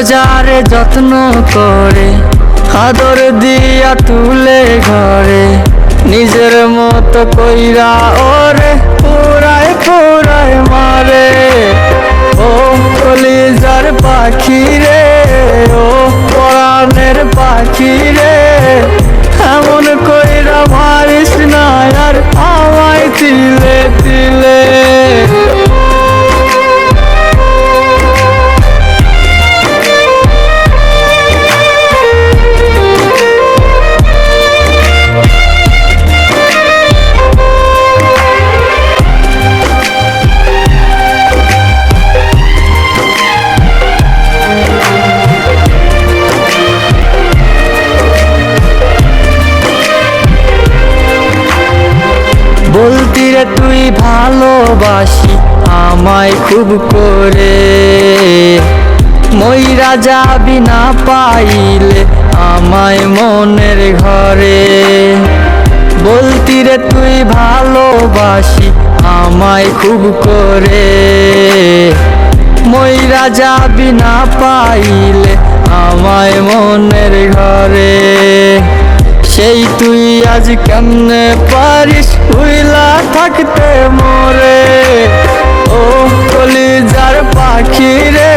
যারে যত্ন করে আদর দিয়া তুলে ঘরে, নিজের মতো কইরা ওরে পুরায় পুরায় মারে। ও কলিজার পাখি রে, ও পরাণের পাখি রে, এমন কইরা মারিস না আর আমায় তিলে তিলে। বলতি রে তুই ভালোবাসি আমায় খুব করে, মইরা যাবি না পাইলে আমায় মনের ঘরে। বলতি রে তুই ভালোবাসি আমায় খুব করে, মইরা যাবি না পাইলে আমায় মনের ঘরে। সেই তুই আজ কেমনে পারিস ভুইলা থাকতে মোরে, ও কলিজার পাখি রে,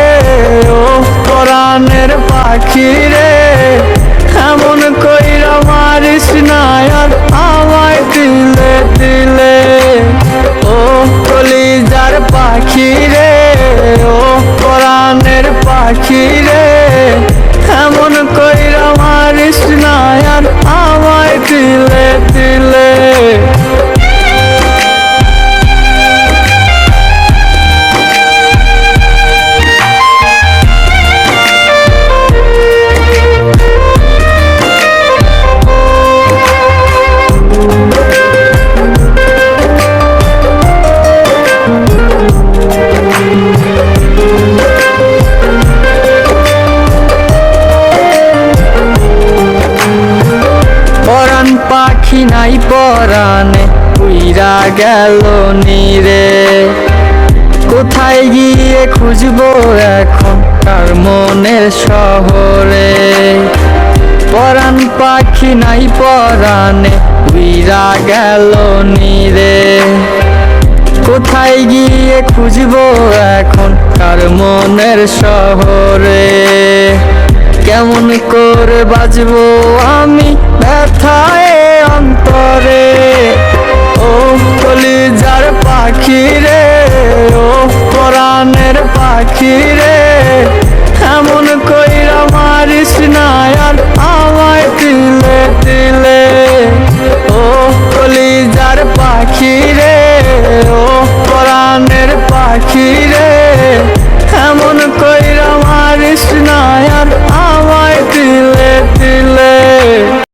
ও পরাণের পাখি রে, এমন কইরা মারিস না আর আমায় তিলে তিলে। ও কলিজার পাখি রে, ও পরাণের পাখি রে, এমন কইরা মারিস না আর আমায় তিলে তিলে। পাখি নাই পরাণে উইরা গেল নীরে, কোথায় গিয়ে খুঁজবো এখন তার মনের শহরে। পরাণ পাখি নাই পরাণে উইরা গেল নীরে, কোথায় গিয়ে খুঁজবো এখন তার মনের শহরে। কেমন করে বাজবো আমি ব্যথায় অন্তরে, ও কলিজার পাখি রে, ও পরাণের পাখি রে, এমন কইরা মারিস না আর আমায় তিলে তিলে। ও কলিজার পাখি রে, ও